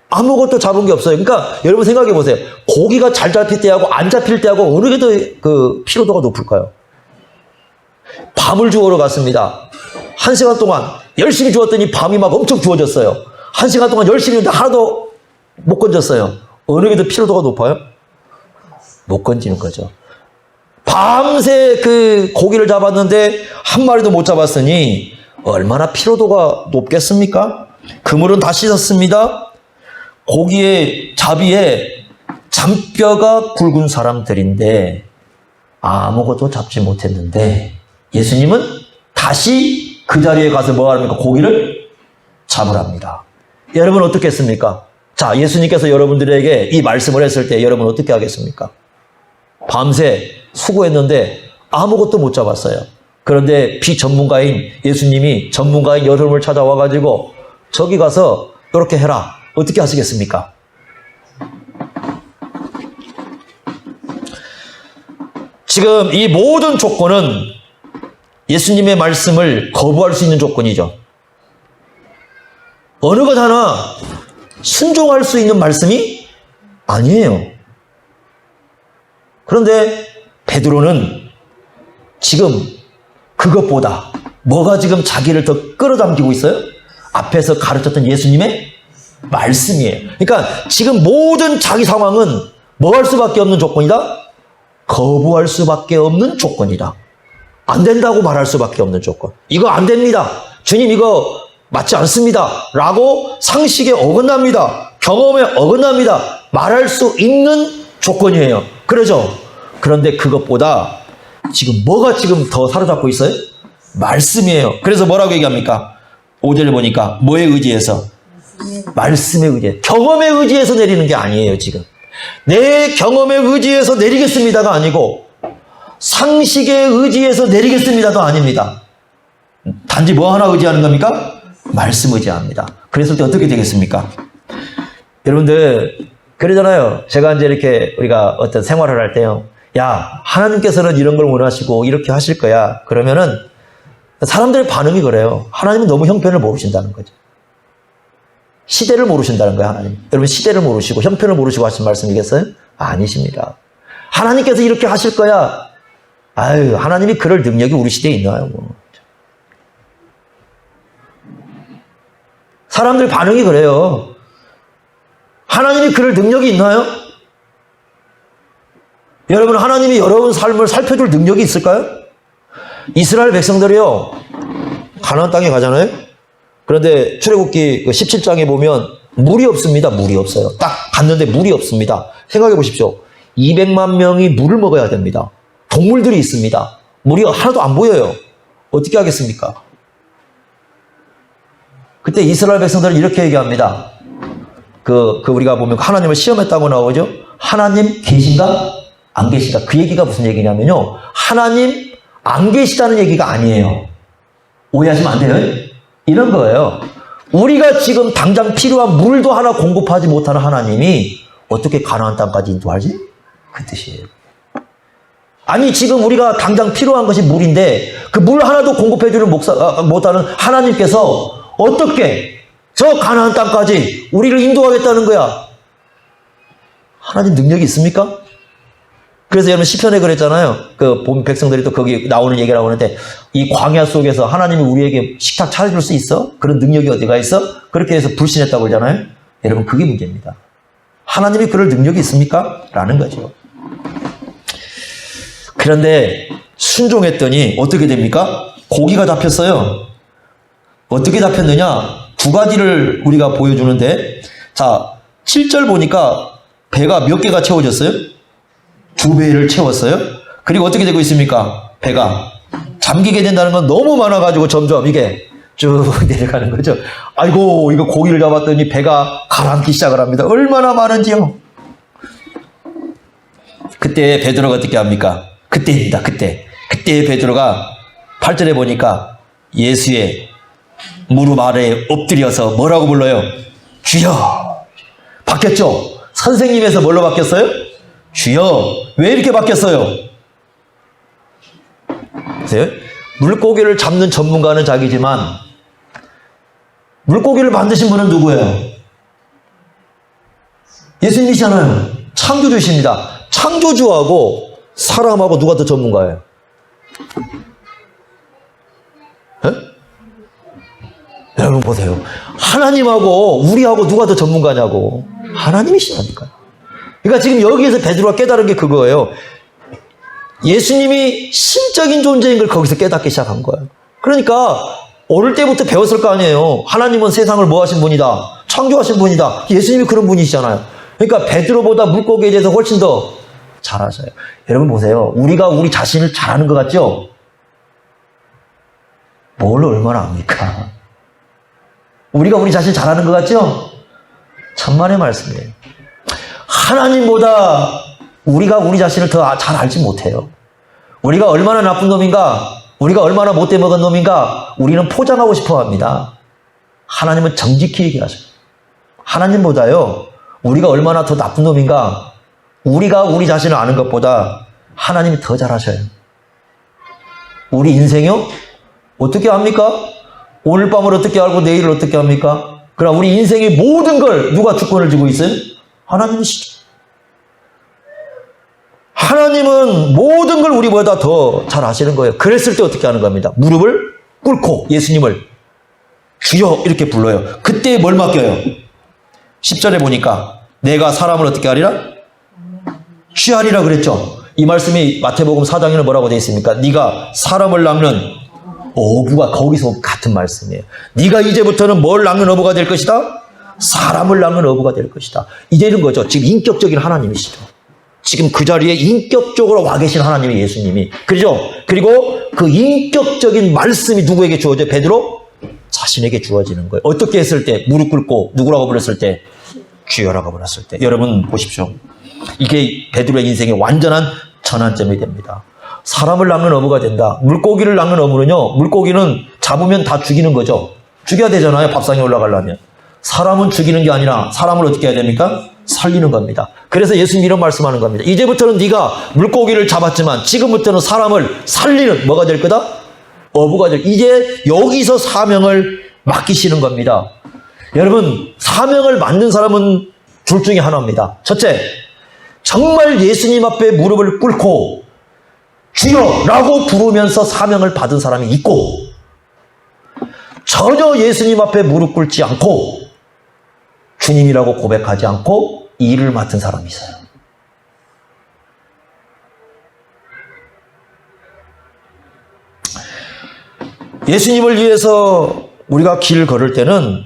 아무것도 잡은 게 없어요. 그러니까 여러분 생각해 보세요. 고기가 잘 잡힐 때하고 안 잡힐 때하고 어느 게 더 그 피로도가 높을까요? 밤을 주우러 갔습니다. 1시간 동안 열심히 주웠더니 밤이 막 엄청 주워졌어요. 1시간 동안 열심히 했는데 하나도 못 건졌어요. 어느 게 더 피로도가 높아요? 못 건지는 거죠. 밤새 그 고기를 잡았는데 한 마리도 못 잡았으니 얼마나 피로도가 높겠습니까? 그물은 다 씻었습니다. 고기의 자비에 잔뼈가 굵은 사람들인데 아무것도 잡지 못했는데 예수님은 다시 그 자리에 가서 뭐 합니까? 고기를 잡으랍니다. 여러분 어떻게 했습니까? 자, 예수님께서 여러분들에게 이 말씀을 했을 때 여러분 어떻게 하겠습니까? 밤새 수고했는데 아무것도 못 잡았어요. 그런데 비전문가인 예수님이 전문가인 여러분을 찾아와가지고 저기 가서 이렇게 해라. 어떻게 하시겠습니까? 지금 이 모든 조건은 예수님의 말씀을 거부할 수 있는 조건이죠. 어느 것 하나 순종할 수 있는 말씀이 아니에요. 그런데 베드로는 지금 그것보다 뭐가 지금 자기를 더 끌어당기고 있어요? 앞에서 가르쳤던 예수님의 말씀이에요. 그러니까 지금 모든 자기 상황은 뭐 할 수밖에 없는 조건이다? 거부할 수밖에 없는 조건이다. 안 된다고 말할 수밖에 없는 조건. 이거 안 됩니다. 주님 이거 맞지 않습니다. 라고 상식에 어긋납니다. 경험에 어긋납니다. 말할 수 있는 조건이에요. 그러죠? 그런데 그것보다 지금 뭐가 지금 더 사로잡고 있어요? 말씀이에요. 그래서 뭐라고 얘기합니까? 5절에 보니까 뭐에 의지해서? 말씀에 의지해. 경험에 의지해서 내리는 게 아니에요, 지금. 내 경험에 의지해서 내리겠습니다가 아니고 상식에 의지해서 내리겠습니다도 아닙니다. 단지 뭐 하나 의지하는 겁니까? 말씀 의지합니다. 그랬을 때 어떻게 되겠습니까? 여러분들 그러잖아요. 제가 이제 이렇게 우리가 어떤 생활을 할 때요. 야, 하나님께서는 이런 걸 원하시고 이렇게 하실 거야. 그러면은 사람들의 반응이 그래요. 하나님은 너무 형편을 모르신다는 거죠. 시대를 모르신다는 거예요, 하나님. 여러분 시대를 모르시고 형편을 모르시고 하신 말씀이겠어요? 아니십니다. 하나님께서 이렇게 하실 거야. 아유, 하나님이 그럴 능력이 우리 시대에 있나요? 뭐. 사람들 반응이 그래요. 하나님이 그럴 능력이 있나요? 여러분, 하나님이 여러분 삶을 살펴줄 능력이 있을까요? 이스라엘 백성들이요, 가나안 땅에 가잖아요? 그런데 출애굽기 17장에 보면 물이 없습니다. 물이 없어요. 딱 갔는데 물이 없습니다. 생각해 보십시오. 200만 명이 물을 먹어야 됩니다. 동물들이 있습니다. 물이 하나도 안 보여요. 어떻게 하겠습니까? 그때 이스라엘 백성들은 이렇게 얘기합니다. 우리가 보면 하나님을 시험했다고 나오죠? 하나님 계신가? 안 계신가? 그 얘기가 무슨 얘기냐면요. 하나님 안 계시다는 얘기가 아니에요. 오해하시면 안 돼요. 이런 거예요. 우리가 지금 당장 필요한 물도 하나 공급하지 못하는 하나님이 어떻게 가나안 땅까지 인도하지? 그 뜻이에요. 아니, 지금 우리가 당장 필요한 것이 물인데 그 물 하나도 공급해주는 못하는 하나님께서 어떻게 저 가나안 땅까지 우리를 인도하겠다는 거야? 하나님 능력이 있습니까? 그래서 여러분 시편에 그랬잖아요. 본 백성들이 또 거기 나오는 얘기라고 하는데 이 광야 속에서 하나님이 우리에게 식탁 차려줄 수 있어? 그런 능력이 어디가 있어? 그렇게 해서 불신했다고 그러잖아요. 여러분 그게 문제입니다. 하나님이 그럴 능력이 있습니까? 라는 거죠. 그런데 순종했더니 어떻게 됩니까? 고기가 잡혔어요. 어떻게 잡혔느냐? 두 가지를 우리가 보여주는데, 자, 7절 보니까 배가 몇 개가 채워졌어요? 2배를 채웠어요. 그리고 어떻게 되고 있습니까? 배가 잠기게 된다는 건 너무 많아가지고 점점 이게 쭉 내려가는 거죠. 아이고, 이거 고기를 잡았더니 배가 가라앉기 시작을 합니다. 얼마나 많은지요. 그때 베드로가 어떻게 합니까? 그때입니다. 그때 베드로가 8절에 보니까 예수의 무릎 아래에 엎드려서 뭐라고 불러요? 주여. 바뀌었죠? 선생님에서 뭘로 바뀌었어요? 주여. 왜 이렇게 바뀌었어요? 보세요. 물고기를 잡는 전문가는 자기지만 물고기를 만드신 분은 누구예요? 예수님이시잖아요. 창조주십니다. 창조주하고 사람하고 누가 더 전문가예요? 에? 여러분 보세요. 하나님하고 우리하고 누가 더 전문가냐고. 하나님이시라니까요. 그러니까 지금 여기에서 베드로가 깨달은 게 그거예요. 예수님이 신적인 존재인 걸 거기서 깨닫기 시작한 거예요. 그러니까 어릴 때부터 배웠을 거 아니에요. 하나님은 세상을 뭐 하신 분이다. 창조하신 분이다. 예수님이 그런 분이시잖아요. 그러니까 베드로보다 물고기에 대해서 훨씬 더 잘 아셔요. 여러분 보세요. 우리가 우리 자신을 잘 아는 것 같죠? 뭘 얼마나 압니까? 우리가 우리 자신 잘 아는 것 같죠? 천만의 말씀이에요. 하나님보다 우리가 우리 자신을 더 잘 알지 못해요. 우리가 얼마나 나쁜 놈인가, 우리가 얼마나 못돼 먹은 놈인가, 우리는 포장하고 싶어 합니다. 하나님은 정직히 얘기하셔요. 하나님보다요, 우리가 얼마나 더 나쁜 놈인가, 우리가 우리 자신을 아는 것보다 하나님이 더 잘 아셔요. 우리 인생이요? 어떻게 합니까? 오늘 밤을 어떻게 알고 내일을 어떻게 합니까? 그러나 우리 인생의 모든 걸 누가 주권을 쥐고 있어요? 하나님이시죠. 하나님 하나님은 모든 걸 우리보다 더 잘 아시는 거예요. 그랬을 때 어떻게 하는 겁니다. 무릎을 꿇고 예수님을 주여 이렇게 불러요. 그때 뭘 맡겨요? 10절에 보니까 내가 사람을 어떻게 하리라? 취하리라 그랬죠. 이 말씀이 마태복음 4장에는 뭐라고 되어 있습니까? 네가 사람을 낚는 어부가, 거기서 같은 말씀이에요. 네가 이제부터는 뭘 낚는 어부가 될 것이다? 사람을 낚는 어부가 될 것이다. 이제는 거죠. 지금 인격적인 하나님이시죠. 지금 그 자리에 인격적으로 와 계신 하나님이 예수님이. 그렇죠? 그리고 그 인격적인 말씀이 누구에게 주어져요? 베드로 자신에게 주어지는 거예요. 어떻게 했을 때? 무릎 꿇고 누구라고 불렀을 때? 주여라고 불렀을 때. 여러분 보십시오. 이게 베드로의 인생의 완전한 전환점이 됩니다. 사람을 낚는 어부가 된다. 물고기를 낚는 어부는요, 물고기는 잡으면 다 죽이는 거죠. 죽여야 되잖아요, 밥상에 올라가려면. 사람은 죽이는 게 아니라 사람을 어떻게 해야 됩니까? 살리는 겁니다. 그래서 예수님 이런 말씀하는 겁니다. 이제부터는 네가 물고기를 잡았지만 지금부터는 사람을 살리는 뭐가 될 거다? 어부가 될. 이제 여기서 사명을 맡기시는 겁니다. 여러분, 사명을 맡는 사람은 둘 중에 하나입니다. 첫째, 정말 예수님 앞에 무릎을 꿇고 주여라고 부르면서 사명을 받은 사람이 있고, 전혀 예수님 앞에 무릎 꿇지 않고 주님이라고 고백하지 않고 이 일을 맡은 사람이 있어요. 예수님을 위해서 우리가 길 걸을 때는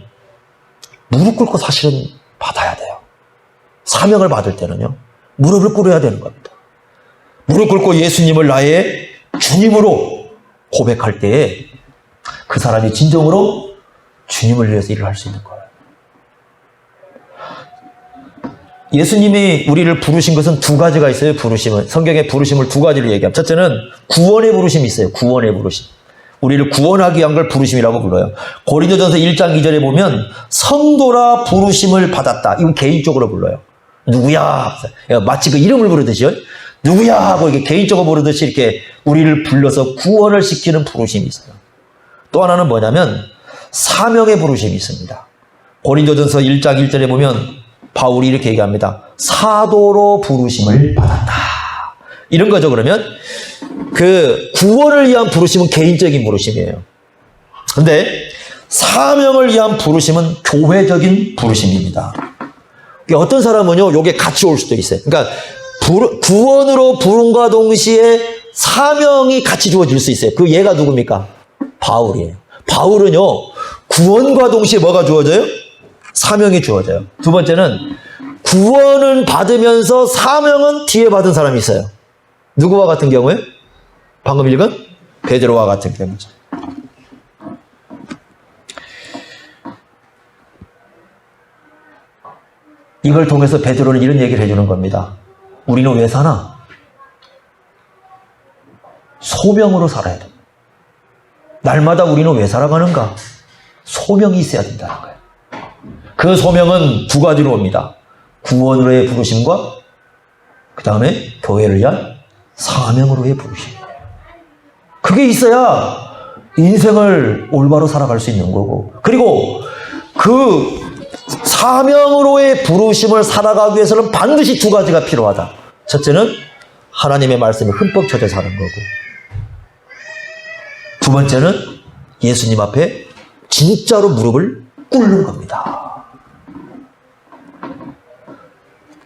무릎 꿇고 사실은 받아야 돼요. 사명을 받을 때는요, 무릎을 꿇어야 되는 겁니다. 무릎 꿇고 예수님을 나의 주님으로 고백할 때에 그 사람이 진정으로 주님을 위해서 일을 할 수 있는 거예요. 예수님이 우리를 부르신 것은 두 가지가 있어요. 부르심은. 성경에 부르심을 두 가지를 얘기합니다. 첫째는 구원의 부르심이 있어요. 구원의 부르심. 우리를 구원하기 위한 걸 부르심이라고 불러요. 고린도전서 1장 2절에 보면 성도라 부르심을 받았다. 이건 개인적으로 불러요. 누구야? 마치 그 이름을 부르듯이요. 누구야? 하고 이렇게 개인적으로 부르듯이 이렇게 우리를 불러서 구원을 시키는 부르심이 있어요. 또 하나는 뭐냐면 사명의 부르심이 있습니다. 고린도전서 1장 1절에 보면 바울이 이렇게 얘기합니다. 사도로 부르심을 받았다. 이런 거죠. 그러면 그 구원을 위한 부르심은 개인적인 부르심이에요. 근데 사명을 위한 부르심은 교회적인 부르심입니다. 어떤 사람은요, 요게 같이 올 수도 있어요. 그러니까 구원으로 부름과 동시에 사명이 같이 주어질 수 있어요. 그 얘가 누굽니까? 바울이에요. 바울은요, 구원과 동시에 뭐가 주어져요? 사명이 주어져요. 두 번째는 구원은 받으면서 사명은 뒤에 받은 사람이 있어요. 누구와 같은 경우에? 방금 읽은 베드로와 같은 경우죠. 이걸 통해서 베드로는 이런 얘기를 해주는 겁니다. 우리는 왜 사나? 소명으로 살아야 돼. 날마다 우리는 왜 살아가는가? 소명이 있어야 된다는 거예요. 그 소명은 두 가지로 옵니다. 구원으로의 부르심과 그 다음에 교회를 위한 사명으로의 부르심. 그게 있어야 인생을 올바로 살아갈 수 있는 거고, 그리고 그 사명으로의 부르심을 살아가기 위해서는 반드시 두 가지가 필요하다. 첫째는 하나님의 말씀에 흠뻑 젖어 사는 거고, 두 번째는 예수님 앞에 진짜로 무릎을 꿇는 겁니다.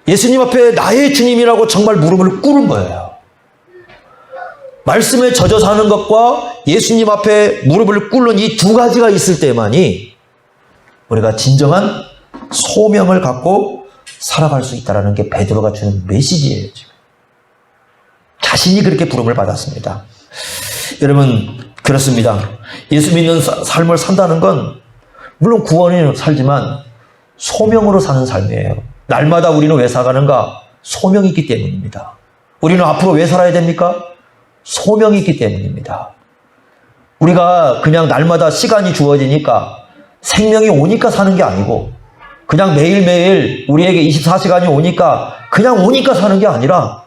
예수님 앞에 나의 주님이라고 정말 무릎을 꿇은 거예요. 말씀에 젖어 사는 것과 예수님 앞에 무릎을 꿇는 이 두 가지가 있을 때만이 우리가 진정한 소명을 갖고 살아갈 수 있다는 게 베드로가 주는 메시지예요. 지금. 자신이 그렇게 부름을 받았습니다. 여러분, 그렇습니다. 예수 믿는 삶을 산다는 건 물론 구원이 살지만 소명으로 사는 삶이에요. 날마다 우리는 왜 살아가는가? 소명이 있기 때문입니다. 우리는 앞으로 왜 살아야 됩니까? 소명이 있기 때문입니다. 우리가 그냥 날마다 시간이 주어지니까, 생명이 오니까 사는 게 아니고, 그냥 매일매일 우리에게 24시간이 오니까 그냥 오니까 사는 게 아니라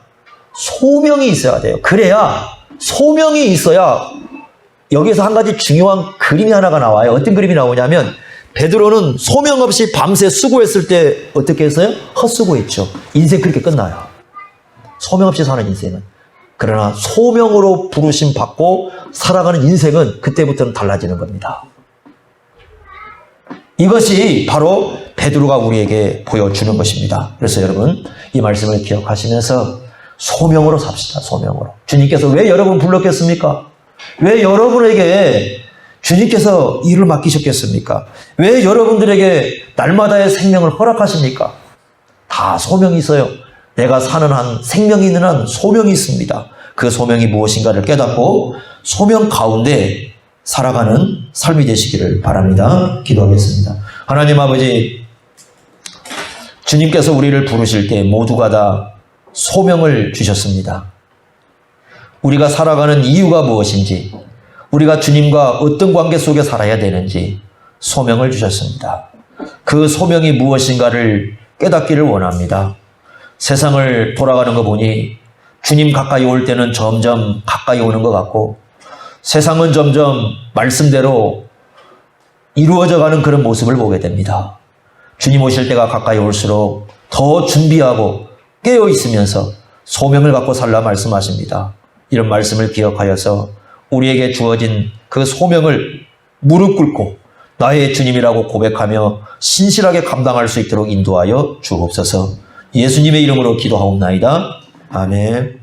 소명이 있어야 돼요. 그래야, 소명이 있어야 여기서 한 가지 중요한 그림이 하나가 나와요. 어떤 그림이 나오냐면, 베드로는 소명 없이 밤새 수고했을 때 어떻게 했어요? 헛수고했죠. 인생 그렇게 끝나요. 소명 없이 사는 인생은. 그러나 소명으로 부르심 받고 살아가는 인생은 그때부터는 달라지는 겁니다. 이것이 바로 베드로가 우리에게 보여주는 것입니다. 그래서 여러분 이 말씀을 기억하시면서 소명으로 삽시다. 소명으로. 주님께서 왜 여러분 불렀겠습니까? 왜 여러분에게 주님께서 일을 맡기셨겠습니까? 왜 여러분들에게 날마다의 생명을 허락하십니까? 다 소명이 있어요. 내가 사는 한, 생명이 있는 한 소명이 있습니다. 그 소명이 무엇인가를 깨닫고 소명 가운데 살아가는 삶이 되시기를 바랍니다. 기도하겠습니다. 하나님 아버지, 주님께서 우리를 부르실 때 모두가 다 소명을 주셨습니다. 우리가 살아가는 이유가 무엇인지, 우리가 주님과 어떤 관계 속에 살아야 되는지 소명을 주셨습니다. 그 소명이 무엇인가를 깨닫기를 원합니다. 세상을 돌아가는 거 보니 주님 가까이 올 때는 점점 가까이 오는 것 같고 세상은 점점 말씀대로 이루어져 가는 그런 모습을 보게 됩니다. 주님 오실 때가 가까이 올수록 더 준비하고 깨어 있으면서 소명을 갖고 살라 말씀하십니다. 이런 말씀을 기억하여서 우리에게 주어진 그 소명을 무릎 꿇고 나의 주님이라고 고백하며 신실하게 감당할 수 있도록 인도하여 주옵소서. 예수님의 이름으로 기도하옵나이다. 아멘.